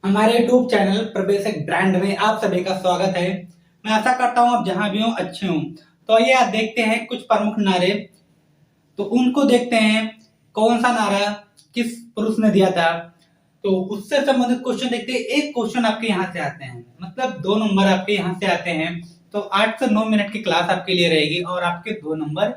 हमारे YouTube channel प्रवेश एक ब्रांड में आप सभी का स्वागत है। मैं आशा करता हूँ आप जहां भी हो अच्छे हों। तो आइए आप देखते हैं कुछ प्रमुख नारे। तो उनको देखते हैं कौन सा नारा किस पुरुष ने दिया था। तो उससे संबंधित क्वेश्चन देखते हैं। एक क्वेश्चन आपके यहाँ से आते हैं, मतलब 2 नंबर आपके यहाँ से आते हैं। तो 8 से 9 मिनट की क्लास आपके लिए रहेगी और आपके 2 नंबर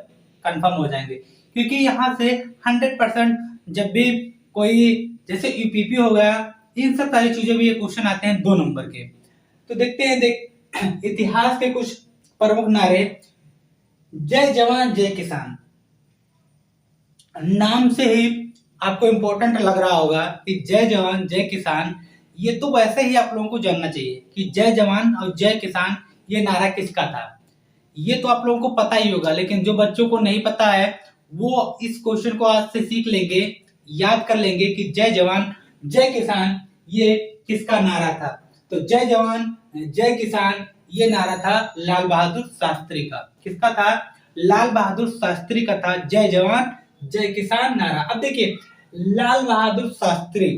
कंफर्म हो जाएंगे, क्योंकि यहाँ से 100% जब भी कोई जैसे यूपीपी हो गया, इन सब सारी चीजों में ये क्वेश्चन आते हैं 2 नंबर के। तो देखते हैं इतिहास के कुछ प्रमुख नारे। जय जवान जय किसान, नाम से ही आपको इंपॉर्टेंट लग रहा होगा कि जय जवान जय किसान। ये तो वैसे ही आप लोगों को जानना चाहिए कि जय जवान और जय किसान ये नारा किसका था। ये तो आप लोगों को पता ही होगा, लेकिन जो बच्चों को नहीं पता है वो इस क्वेश्चन को आज से सीख लेंगे, याद कर लेंगे कि जय जवान जय किसान ये किसका नारा था। तो जय जवान जय किसान ये नारा था लाल बहादुर शास्त्री का। किसका था? लाल बहादुर शास्त्री का था जय जवान जय किसान नारा। अब देखिए, लाल बहादुर शास्त्री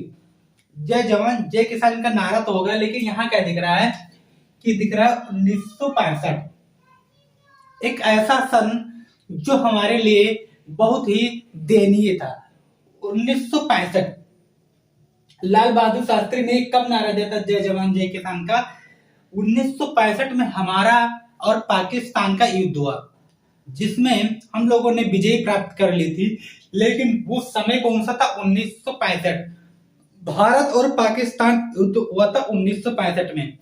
जय जवान जय किसान का नारा तो होगा, लेकिन यहाँ क्या दिख रहा है कि दिख रहा है 1965, एक ऐसा सन जो हमारे लिए बहुत ही दयनीय था। 1965 लाल बहादुर शास्त्री ने कब नारा दिया था जय जवान जय किसान का? 1965 में हमारा और पाकिस्तान का युद्ध हुआ, जिसमें हम लोगों ने विजय प्राप्त कर ली थी। लेकिन वो समय कौन सा था? 1965। भारत और पाकिस्तान युद्ध हुआ था 1965 में।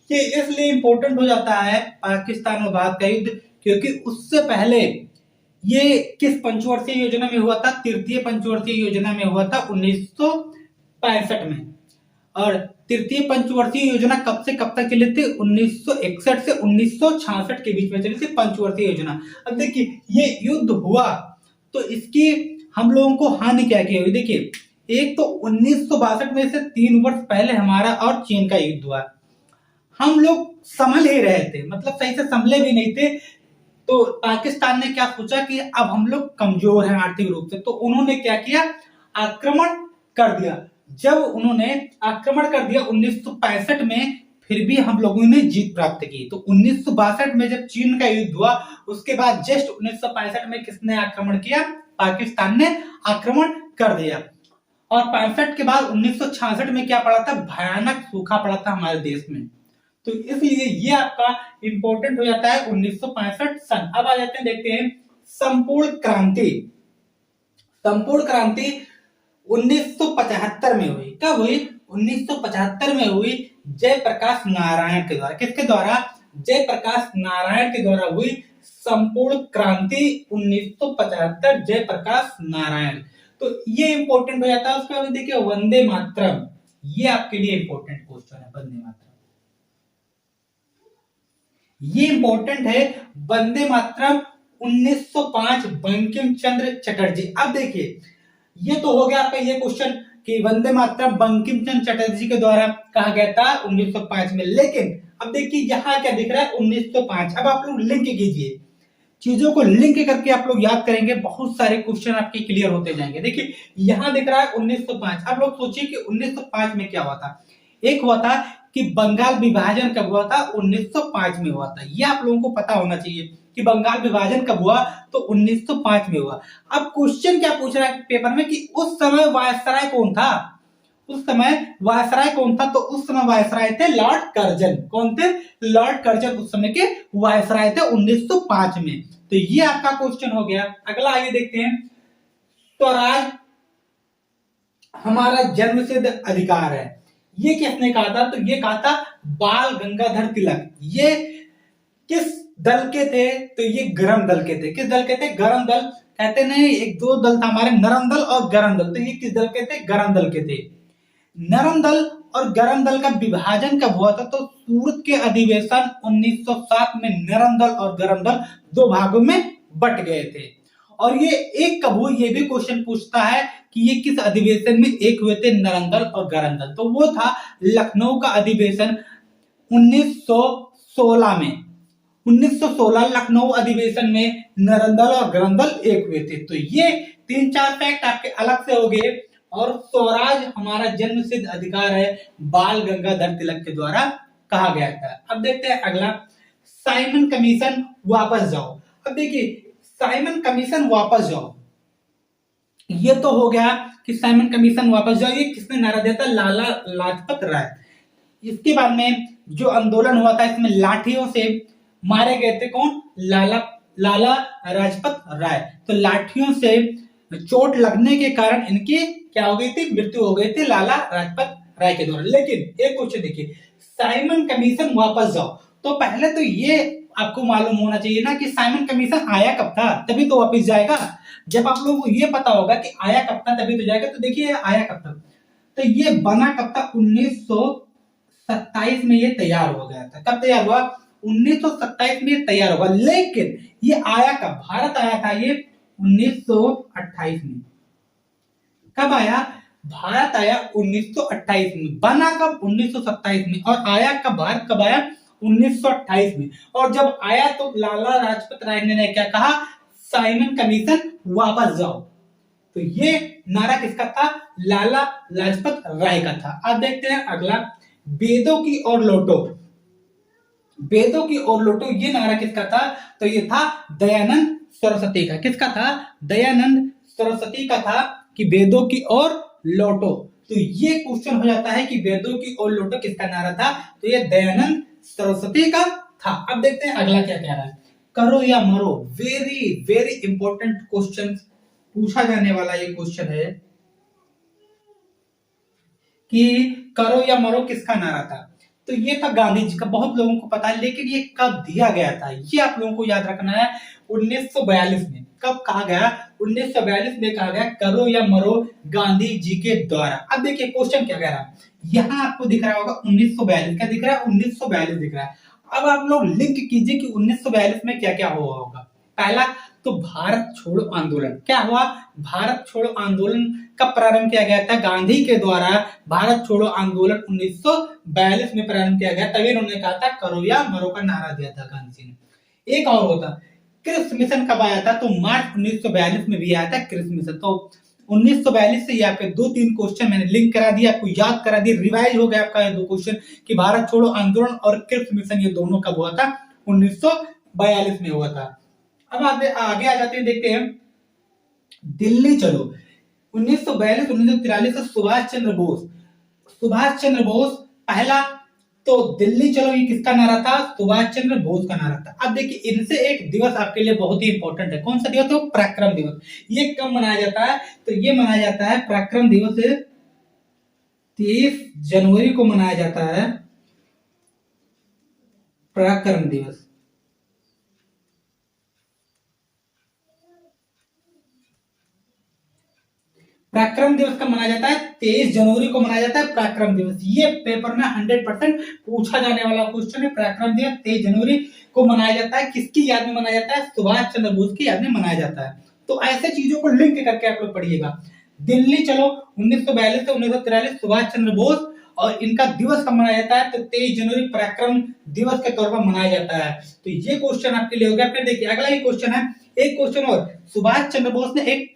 ये इसलिए इंपॉर्टेंट हो जाता है पाकिस्तान और भारत का युद्ध, क्योंकि उससे पहले ये किस पंचवर्षीय योजना में हुआ था? तृतीय पंचवर्षीय योजना में हुआ था 1965 में। और तृतीय पंचवर्षीय योजना कब से कब तक चली थी? 1961 से 1966 के बीच में चली थी पंचवर्षीय योजना। अब देखिए, ये युद्ध हुआ तो इसकी हम लोगों को हानि क्या की हुई? देखिए, एक तो 1962 में से 3 वर्ष पहले हमारा और चीन का युद्ध हुआ। हम लोग संभल ही रहे थे, मतलब सही से संभले भी नहीं थे। तो पाकिस्तान ने क्या सोचा कि अब हम लोग कमजोर हैं आर्थिक रूप से, तो उन्होंने क्या किया? आक्रमण कर दिया। जब उन्होंने आक्रमण कर दिया 1965 में, फिर भी हम लोगों ने जीत प्राप्त की। तो 1962 में जब चीन का युद्ध हुआ, उसके बाद जस्ट 1965 में किसने आक्रमण किया? पाकिस्तान ने आक्रमण कर दिया। और 65 के बाद 1966 में क्या पड़ा था? भयानक सूखा पड़ा था हमारे देश में। तो इसलिए ये आपका इंपॉर्टेंट हो जाता है 1965 सन। अब आ जाते हैं, देखते हैं संपूर्ण क्रांति। संपूर्ण क्रांति 1975 में हुई। कब हुई? 1975 में हुई जयप्रकाश नारायण के द्वारा। किसके द्वारा? जयप्रकाश नारायण के द्वारा हुई संपूर्ण क्रांति 1975, जयप्रकाश नारायण। तो ये इंपॉर्टेंट हो जाता है। उसके बाद देखिए वंदे मातरम, ये आपके लिए इंपॉर्टेंट क्वेश्चन है। वंदे मातरम ये इंपॉर्टेंट है। वंदे मातरम 1905 बंकिम चंद्र चटर्जी। अब देखिए, ये तो हो गया आपका ये क्वेश्चन कि वंदे मातरम बंकिम चंद्र चटर्जी के द्वारा कहा गया था 1905 में। लेकिन अब देखिए यहाँ क्या दिख रहा है? 1905। अब आप लोग लिंक कीजिए, चीजों को लिंक करके आप लोग याद करेंगे, बहुत सारे क्वेश्चन आपके क्लियर होते जाएंगे। देखिए यहाँ दिख रहा है 1905। अब लोग सोचिए कि 1905 में क्या हुआ था। एक हुआ था कि बंगाल विभाजन कब हुआ था? 1905 में हुआ था। ये आप लोगों को पता होना चाहिए कि बंगाल विभाजन कब हुआ, तो 1905 में हुआ। अब क्वेश्चन क्या पूछ रहा है पेपर में कि उस समय वायसराय कौन था? उस समय वायसराय कौन था? तो उस समय वायसराय थे लॉर्ड कर्जन। कौन थे? लॉर्ड कर्जन उस समय के वायसराय थे 1905 में। तो ये आपका क्वेश्चन हो गया। अगला आइए देखते हैं, स्वराज हमारा जन्मसिद्ध अधिकार है, ये किसने कहा था? तो ये कहा था बाल गंगाधर तिलक। ये किस दल के थे? तो ये गरम दल के थे। किस दल के थे? गरम दल। कहते नहीं, एक दो दल था हमारे, नरम दल और गरम दल। तो ये किस दल के थे? गरम दल के थे। नरम दल और गरम दल का विभाजन कब हुआ था? तो सूरत के अधिवेशन 1907 में नरम दल और गरम दल 2 भागों में बट गए थे। और ये एक कब हुआ, ये भी क्वेश्चन पूछता है कि ये किस अधिवेशन में एक हुए थे नरम दल और गरम दल? तो वो था लखनऊ का अधिवेशन 1916 में। 1916 लखनऊ अधिवेशन में नरम दल और गरम दल एक हुए थे। तो ये 3-4 फैक्ट आपके अलग से हो गए। और स्वराज हमारा जन्म सिद्ध अधिकार है, बाल गंगाधर तिलक के द्वारा कहा गया था। अब देखते हैं अगला, साइमन कमीशन वापस जाओ। अब देखिए साइमन कमीशन वापस जाओ, ये तो हो गया कि साइमन कमीशन वापस जाओ, ये किसने नारा दिया था? लाला लाजपत राय। इसके बाद में जो आंदोलन हुआ था इसमें लाठियों से मारे गए थे कौन? लाला लाजपत राय। तो लाठियों से चोट लगने के कारण इनकी क्या हो गई थी? मृत्यु हो गई थी लाला लाजपत राय के द्वारा। लेकिन एक क्वेश्चन देखिए, साइमन कमीशन वापस जाओ, तो पहले तो ये आपको मालूम होना चाहिए ना कि साइमन कमीशन आया कब था, तभी तो वापस जाएगा। जब आप लोगों को ये पता होगा कि आया कब था तभी तो जाएगा। तो देखिए आया कब था, तो ये बना कब था? 1927 में ये तैयार हो गया था। कब तैयार हुआ? 1927 में ये तैयार होगा। लेकिन ये आया कब? भारत आया था ये 1928 में। कब आया? भारत आया 1928 में। बना कब? 1927 में। और आया कब? भारत कब आया? 1928 में। और जब आया तो लाला लाजपत राय ने क्या कहा? साइमन कमीशन वापस जाओ। तो ये नारा किसका था? लाला लाजपत राय का था। अब देखते हैं अगला, वेदों की ओर लौटो। वेदों की ओर लौटो, ये नारा किसका था? तो ये था दयानंद सरस्वती का। किसका था? दयानंद सरस्वती का था कि वेदों की ओर लौटो। तो ये क्वेश्चन हो जाता है कि वेदों की ओर लौटो किसका नारा था? तो ये दयानंद सरस्वती का था। अब देखते हैं अगला क्या कह रहा है, करो या मरो। वेरी वेरी इंपॉर्टेंट क्वेश्चन पूछा जाने वाला ये क्वेश्चन है कि करो या मरो किसका नारा था? तो ये था गांधी जी का, बहुत लोगों को पता है। लेकिन ये कब दिया गया था ये आप लोगों को याद रखना है, 1942 में। कब कहा गया? 1942 में कहा गया करो या मरो, गांधी जी के द्वारा। अब देखिए क्वेश्चन क्या कह रहा है, यहाँ आपको दिख रहा होगा 1942, क्या दिख रहा है? 1942 दिख रहा है। अब आप लोग लिंक कीजिए कि 1942 में क्या क्या हुआ होगा। पहला तो भारत छोड़ो आंदोलन। क्या हुआ? भारत छोड़ो आंदोलन कब प्रारंभ किया गया था? गांधी के द्वारा भारत छोड़ो आंदोलन 1942 में प्रारंभ किया गया। तभी उन्होंने कहा था करो या मरो का नारा दिया था गांधी जी ने। एक और होता, क्रिप्स मिशन कब आया था? तो मार्च 1942 में भी आया था क्रिप्स मिशन। तो 1942 से ये आपके 2-3 क्वेश्चन मैंने लिंक करा दिया, आपको याद करा दिया, रिवाइज हो गया आपका ये 2 क्वेश्चन कि भारत छोड़ो आंदोलन और क्रिप्स मिशन ये दोनों कब हुआ था? 1942 में हुआ था। अब आगे आ जाते हैं, देखते हैं दिल्ली चलो। 1942-1943 से सुभाष चंद्र बोस। सुभाष चंद्र बोस पहला, तो दिल्ली चलो ये किसका नारा था? सुभाष चंद्र बोस का नारा था। अब देखिए इनसे एक दिवस आपके लिए बहुत ही इंपॉर्टेंट है। कौन सा दिवस? तो पराक्रम दिवस। ये कब मनाया जाता है? तो ये मनाया जाता है पराक्रम दिवस 23 जनवरी को मनाया जाता है पराक्रम दिवस। पराक्रम दिवस कब मनाया जाता है? 23 जनवरी को मनाया जाता है पराक्रम दिवस। ये पेपर में 100% पूछा जाने वाला क्वेश्चन है। पराक्रम दिवस 23 जनवरी को मनाया जाता है। किसकी याद में मनाया जाता है? सुभाष चंद्र बोस की याद में मनाया जाता है। तो ऐसे चीजों को लिंक करके आप लोग पढ़िएगा। दिल्ली चलो 1942 से 1943 सुभाष चंद्र बोस, और इनका दिवस कब मनाया जाता है? तो 23 जनवरी पराक्रम दिवस के तौर पर मनाया जाता है। तो ये क्वेश्चन आपके लिए हो गया। फिर देखिए अगला ही क्वेश्चन है, एक क्वेश्चन और, सुभाष चंद्र बोस ने एक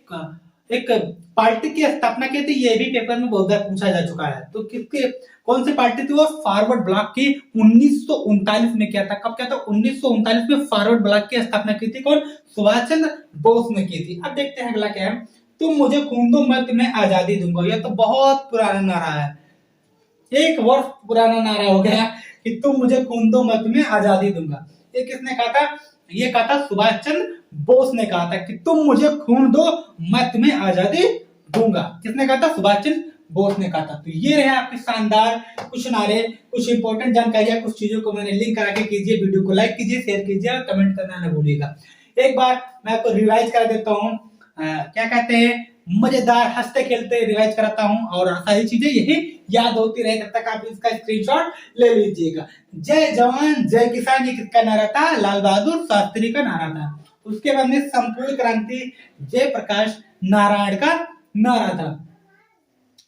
पार्टी की स्थापना की थी। ये भी पेपर में बहुत बार पूछा जा चुका है। तो किसके, कौन सी पार्टी थी वो? फॉरवर्ड ब्लॉक की 1939 में किया था। कब किया था? 1939 में फॉरवर्ड ब्लॉक की स्थापना की थी। कौन? सुभाष चंद्र बोस ने की थी। अब देखते हैं अगला क्या है, तुम मुझे खून दो मैं तुम्हें आजादी दूंगा। यह तो बहुत पुराना नारा है, 1 वर्ष पुराना नारा हो गया कि तुम मुझे खून दो मैं तुम्हें आजादी दूंगा। ये किसने कहा था? ये कहा था सुभाष चंद्र बोस ने कहा था कि तुम मुझे खून दो मैं तुम्हें आजादी दूंगा। किसने कहा था? सुभाष चंद्र बोस ने कहा था। तो ये रहे आपके शानदार कुछ नारे, कुछ इंपॉर्टेंट जानकारियां, कुछ चीजों को मैंने लिंक करा के कीजिए। वीडियो को लाइक कीजिए, शेयर कीजिए और कमेंट करना न भूलिएगा। एक बार मैं आपको रिवाइज कर देता हूँ, क्या कहते हैं, मजेदार हंसते खेलते रिवाइज कराता हूँ और सारी चीजें यही याद होती रहे, तब तक आप इसका स्क्रीनशॉट ले लीजिएगा। जय जवान जय किसान ये किसका नारा था? लाल बहादुर शास्त्री का नारा था। उसके बाद में संपूर्ण क्रांति जय प्रकाश नारायण का नारा था।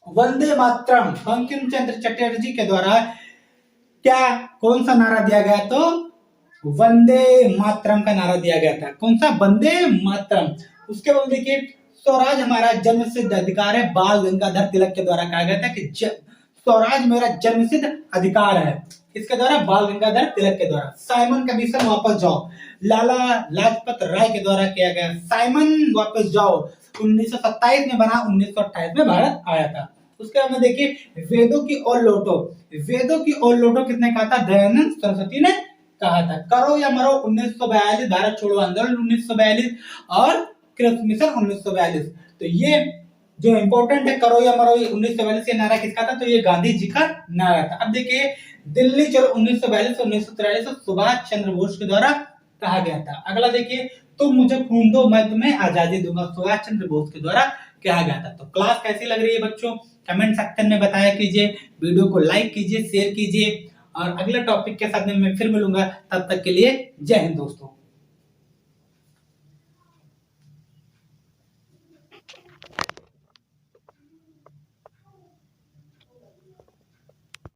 वंदे मातरम बंकिम चंद्र चटर्जी के द्वारा क्या, कौन सा नारा दिया गया? तो वंदे मातरम का नारा दिया गया था। कौन सा? वंदे मातरम। उसके बाद देखिए स्वराज हमारा जन्मसिद्ध अधिकार है, बाल गंगाधर तिलक के द्वारा कहा गया था कि स्वराज मेरा जन्मसिद्ध अधिकार है, इसके द्वारा बाल गंगाधर तिलक के द्वारा। साइमन कमीशन वापस जाओ, लाला लाजपत राय के द्वारा किया गया। साइमन वापस जाओ 1927 में बना, 1928 में भारत आया था। उसके बाद में देखिए वेदों की ओर लौटो, वेदों की ओर लौटो किसने कहा था? दयानंद सरस्वती ने कहा था। करो या मरो 1942, भारत छोड़ो आंदोलन 1942 और कृषि मिशन 1942। तो ये जो इंपॉर्टेंट है, करो या मरो 1942 ये नारा किसका था? तो ये गांधी जी का नारा था। अब देखिए दिल्ली चलो 1942 1943 सुभाष चंद्र बोस के द्वारा कहा गया था। अगला देखिए तुम मुझे खून दो मैं तुम्हें आजादी दूंगा, सुभाष चंद्र बोस के द्वारा कहा गया था। तो क्लास कैसी लग रही है बच्चों? कमेंट सेक्शन में बताया कीजिए, वीडियो को लाइक कीजिए, शेयर कीजिए और अगले टॉपिक के साथ में मैं फिर मिलूंगा। तब तक के लिए जय हिंद दोस्तों।